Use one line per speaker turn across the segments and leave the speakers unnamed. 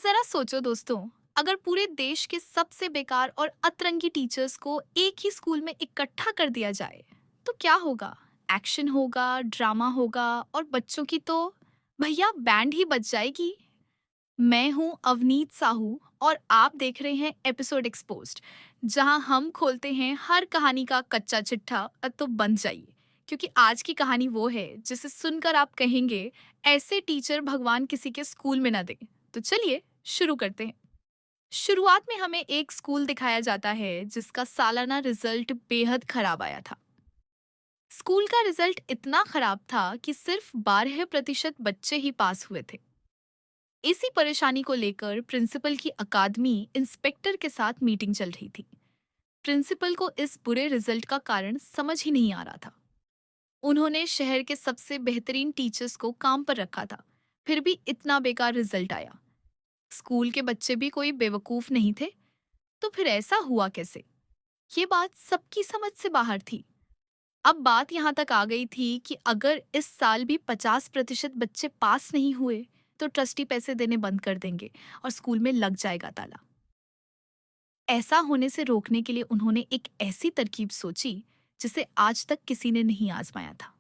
जरा सोचो दोस्तों, अगर पूरे देश के सबसे बेकार और अतरंगी टीचर्स को एक ही स्कूल में इकट्ठा कर दिया जाए, तो क्या होगा? एक्शन होगा, ड्रामा होगा और बच्चों की तो भैया बैंड ही बज जाएगी। मैं हूं अवनीत साहू और आप देख रहे हैं एपिसोड एक्सपोज्ड, जहां हम खोलते हैं हर कहानी का कच्चा चिट्ठा। तो बंद जाइए, क्योंकि आज की कहानी वो है जिसे सुनकर आप कहेंगे ऐसे टीचर भगवान किसी के स्कूल में ना दे। तो चलिए शुरू करते हैं। शुरुआत में हमें एक स्कूल दिखाया जाता है जिसका सालाना रिजल्ट बेहद खराब आया था। स्कूल का रिजल्ट इतना खराब था कि सिर्फ 12% बच्चे ही पास हुए थे। इसी परेशानी को लेकर प्रिंसिपल की अकादमी इंस्पेक्टर के साथ मीटिंग चल रही थी। प्रिंसिपल को इस बुरे रिजल्ट का कारण समझ ही नहीं आ रहा था। उन्होंने शहर के सबसे बेहतरीन टीचर्स को काम पर रखा था, फिर भी इतना बेकार रिजल्ट आया। स्कूल के बच्चे भी कोई बेवकूफ नहीं थे, तो फिर ऐसा हुआ कैसे? ये बात सबकी समझ से बाहर थी। अब बात यहाँ तक आ गई थी कि अगर इस साल भी 50% बच्चे पास नहीं हुए, तो ट्रस्टी पैसे देने बंद कर देंगे और स्कूल में लग जाएगा ताला। ऐसा होने से रोकने के लिए उन्होंने एक ऐसी तरकीब सोची जिसे आज तक किसी ने नहीं आजमाया था।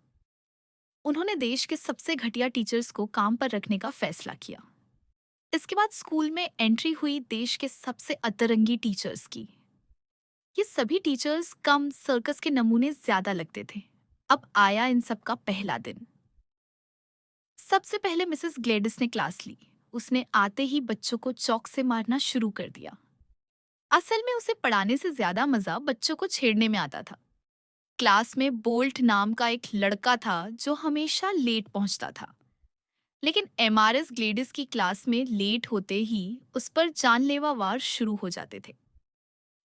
उन्होंने देश के सबसे घटिया टीचर्स को काम पर रखने का फैसला किया। इसके बाद स्कूल में एंट्री हुई देश के सबसे अतरंगी टीचर्स की। ये सभी टीचर्स कम सर्कस के नमूने ज्यादा लगते थे। अब आया इन सब का पहला दिन। सबसे पहले मिसेस ग्लेडिस ने क्लास ली। उसने आते ही बच्चों को चौक से मारना शुरू कर दिया। असल में उसे पढ़ाने से ज्यादा मजा बच्चों को छेड़ने में आता था। क्लास में बोल्ट नाम का एक लड़का था जो हमेशा लेट पहुंचता था। लेकिन एमआरएस ग्लेडिस की क्लास में लेट होते ही उस पर जानलेवा वार शुरू हो जाते थे।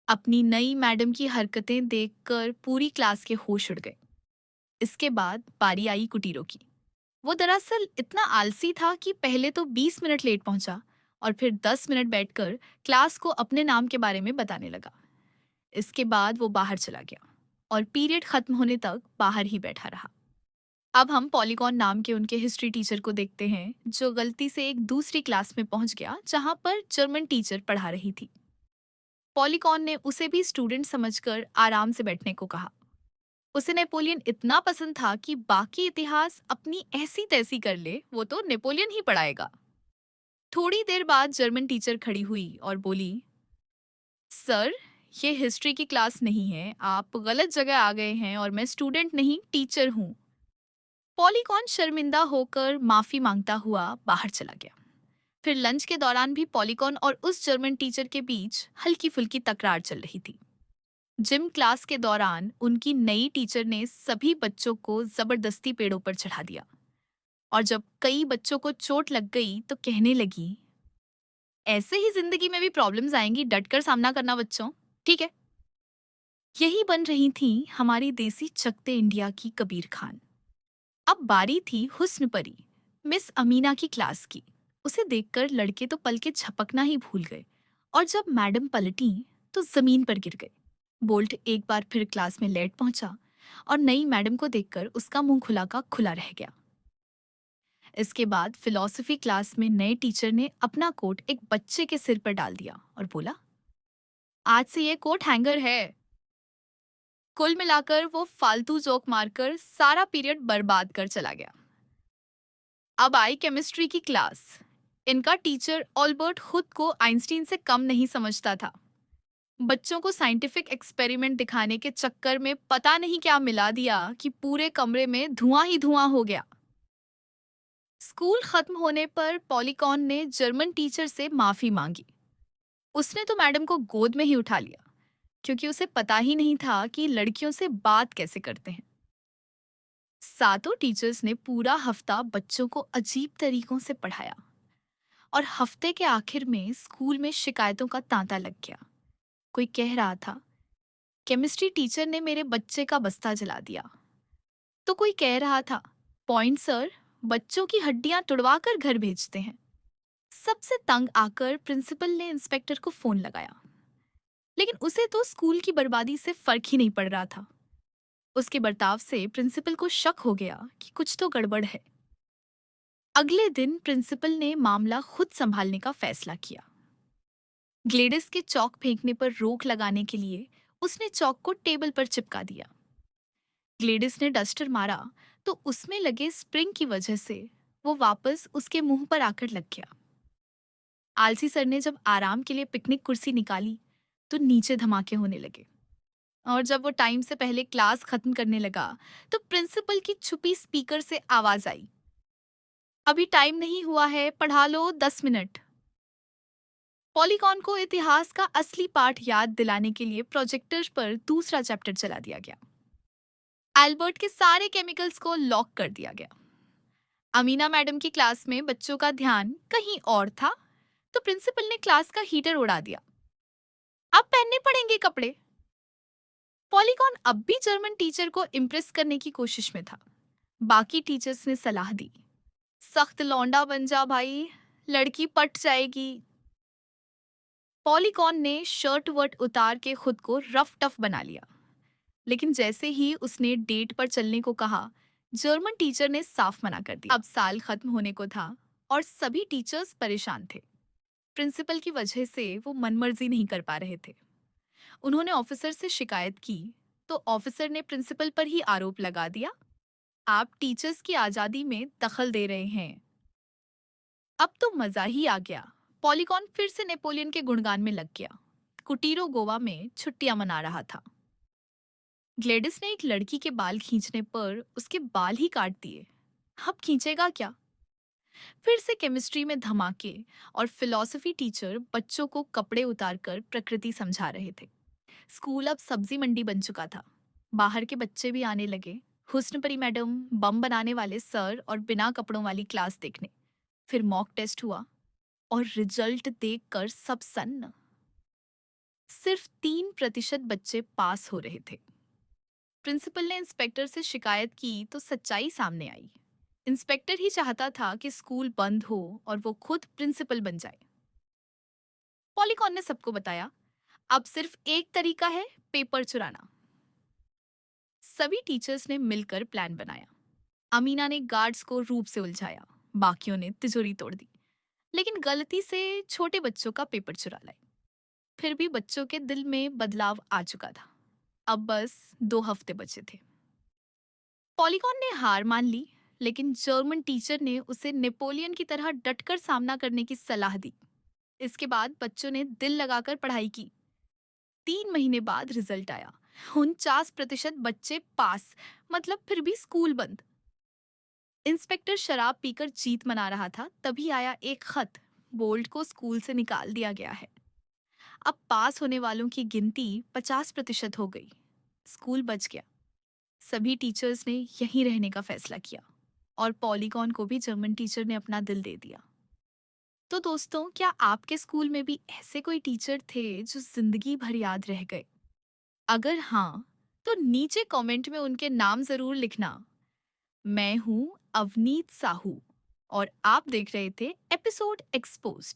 अपनी नई मैडम की हरकतें देखकर पूरी क्लास के होश उड़ गए। इसके बाद बारी आई कुटीरों की। वो दरअसल इतना आलसी था कि पहले तो 20 मिनट लेट पहुंचा और फिर 10 मिनट बैठकर क्लास को अपने नाम के बारे में बताने लगा। इसके बाद वो बाहर चला गया और पीरियड खत्म होने तक बाहर ही बैठा रहा। अब हम पॉलीगॉन नाम के उनके हिस्ट्री टीचर को देखते हैं, जो गलती से एक दूसरी क्लास में पहुंच गया जहां पर जर्मन टीचर पढ़ा रही थी। पॉलीकॉन ने उसे भी स्टूडेंट समझकर आराम से बैठने को कहा। उसे नेपोलियन इतना पसंद था कि बाकी इतिहास अपनी ऐसी तैसी कर ले, वो तो नेपोलियन ही पढ़ाएगा। थोड़ी देर बाद जर्मन टीचर खड़ी हुई और बोली, सर, ये हिस्ट्री की क्लास नहीं है, आप गलत जगह आ गए हैं और मैं स्टूडेंट नहीं टीचर हूँ। पॉलीकॉन शर्मिंदा होकर माफी मांगता हुआ बाहर चला गया। फिर लंच के दौरान भी पॉलीकॉन और उस जर्मन टीचर के बीच हल्की फुल्की तकरार चल रही थी। जिम क्लास के दौरान उनकी नई टीचर ने सभी बच्चों को जबरदस्ती पेड़ों पर चढ़ा दिया और जब कई बच्चों को चोट लग गई तो कहने लगी, ऐसे ही जिंदगी में भी प्रॉब्लम्स आएंगी, डटकर सामना करना बच्चों, ठीक है। यही बन रही थी हमारी देसी चकते इंडिया की कबीर खान। अब बारी थी हुस्न परी, मिस अमीना की क्लास की। उसे देखकर लड़के तो पल के झपकना ही भूल गए और जब मैडम पलटी तो जमीन पर गिर गए। बोल्ट एक बार फिर क्लास में लेट पहुंचा और नई मैडम को देखकर उसका मुंह खुला का खुला रह गया। इसके बाद फिलॉसफी क्लास में नए टीचर ने अपना कोट एक बच्चे के सिर पर डाल दिया और बोला, आज से ये कोट हैंगर है। कुल मिलाकर वो फालतू जोक मारकर सारा पीरियड बर्बाद कर चला गया। अब आई केमिस्ट्री की क्लास। इनका टीचर ऑल्बर्ट खुद को आइंस्टीन से कम नहीं समझता था। बच्चों को साइंटिफिक एक्सपेरिमेंट दिखाने के चक्कर में पता नहीं क्या मिला दिया कि पूरे कमरे में धुआं ही धुआं हो गया। स्कूल खत्म होने पर पॉलीकॉन ने जर्मन टीचर से माफी मांगी। उसने तो मैडम को गोद में ही उठा लिया, क्योंकि उसे पता ही नहीं था कि लड़कियों से बात कैसे करते हैं। सातों टीचर्स ने पूरा हफ्ता बच्चों को अजीब तरीकों से पढ़ाया और हफ्ते के आखिर में स्कूल में शिकायतों का तांता लग गया। कोई कह रहा था, केमिस्ट्री टीचर ने मेरे बच्चे का बस्ता जला दिया। तो कोई कह रहा था, पॉइंट सर, बच्चों की हड्डियां तुड़वा कर घर भेजते हैं। सबसे तंग आकर प्रिंसिपल ने इंस्पेक्टर को फोन लगाया, लेकिन उसे तो स्कूल की बर्बादी से फर्क ही नहीं पड़ रहा था। उसके बर्ताव से प्रिंसिपल को शक हो गया कि कुछ तो गड़बड़ है। अगले दिन प्रिंसिपल ने मामला खुद संभालने का फैसला किया। ग्लेडिस के चौक फेंकने पर रोक लगाने के लिए उसने चौक को टेबल पर चिपका दिया। ग्लेडिस ने डस्टर मारा तो उसमें लगे स्प्रिंग की वजह से वो वापस उसके मुंह पर आकर लग गया। आलसी सर ने जब आराम के लिए पिकनिक कुर्सी निकाली तो नीचे धमाके होने लगे। और जब वो टाइम से पहले क्लास खत्म करने लगा तो प्रिंसिपल की छुपी स्पीकर से आवाज आई, अभी टाइम नहीं हुआ है, पढ़ा लो 10 मिनट। पॉलीकॉन को इतिहास का असली पाठ याद दिलाने के लिए प्रोजेक्टर पर दूसरा चैप्टर चला दिया गया। एल्बर्ट के सारे केमिकल्स को लॉक कर दिया गया। अमीना मैडम की क्लास में बच्चों का ध्यान कहीं और था तो प्रिंसिपल ने क्लास का हीटर उड़ा दिया। अब पहनने पड़ेंगे कपड़े। पॉलीकॉन अब भी जर्मन टीचर को इम्प्रेस करने की कोशिश में था। बाकी टीचर्स ने सलाह दी, सख्त लौंडा बन जा भाई, लड़की पट जाएगी। पॉलीकॉन ने शर्ट वर्ट उतार के खुद को रफ टफ बना लिया। लेकिन जैसे ही उसने डेट पर चलने को कहा, जर्मन टीचर ने साफ मना कर दिया। अब साल खत्म होने को था और सभी टीचर्स परेशान थे। प्रिंसिपल की वजह से वो मनमर्जी नहीं कर पा रहे थे। उन्होंने ऑफिसर से शिकायत की तो ऑफिसर ने प्रिंसिपल पर ही आरोप लगा दिया, आप टीचर्स की आजादी में दखल दे रहे हैं। अब तो मजा ही आ गया। पॉलीकॉन फिर से नेपोलियन के गुणगान में लग गया। कुटीरो गोवा में छुट्टियां मना रहा था। ग्लेडिस ने एक लड़की के बाल खींचने पर उसके बाल ही काट दिए। अब खींचेगा क्या? फिर से केमिस्ट्री में धमाके और फिलॉसफी टीचर बच्चों को कपड़े उतारकर प्रकृति समझा रहे थे। स्कूल अब सब्जी मंडी बन चुका था। बाहर के बच्चे भी आने लगे, हुस्नपरी मैडम, बम बनाने वाले सर और बिना कपड़ों वाली क्लास देखने। फिर मॉक टेस्ट हुआ और रिजल्ट देखकर सब सन्न। सिर्फ 3% बच्चे पास हो रहे थे। प्रिंसिपल ने इंस्पेक्टर से शिकायत की तो सच्चाई सामने आई। इंस्पेक्टर ही चाहता था कि स्कूल बंद हो और वो खुद प्रिंसिपल बन जाए। पॉलीकॉन ने सबको बताया, अब सिर्फ एक तरीका है, पेपर चुराना। सभी टीचर्स ने मिलकर प्लान बनाया। अमीना ने गार्ड्स को रूप से उलझाया, बाकियों ने तिजोरी तोड़ दी, लेकिन गलती से छोटे बच्चों का पेपर चुरा लाए। फिर भी बच्चों के दिल में बदलाव आ चुका था। अब बस 2 हफ्ते बचे थे। पॉलीकॉन ने हार मान ली, लेकिन जर्मन टीचर ने उसे नेपोलियन की तरह डटकर सामना करने की सलाह दी। इसके बाद बच्चों ने दिल लगाकर पढ़ाई की। 3 महीने बाद रिजल्ट आया। 49% बच्चे पास, मतलब फिर भी स्कूल बंद। इंस्पेक्टर शराब पीकर जीत मना रहा था, तभी आया एक खत, बोल्ट को स्कूल से निकाल दिया गया है। अब पास होने वालों की गिनती 50% हो गई। स्कूल बच गया। सभी टीचर्स ने यहीं रहने का फैसला किया और पॉलीगॉन को भी जर्मन टीचर ने अपना दिल दे दिया। तो दोस्तों, क्या आपके स्कूल में भी ऐसे कोई टीचर थे जो जिंदगी भर याद रह गए? अगर हाँ, तो नीचे कमेंट में उनके नाम जरूर लिखना। मैं हूँ अवनीत साहू और आप देख रहे थे एपिसोड एक्सपोज्ड।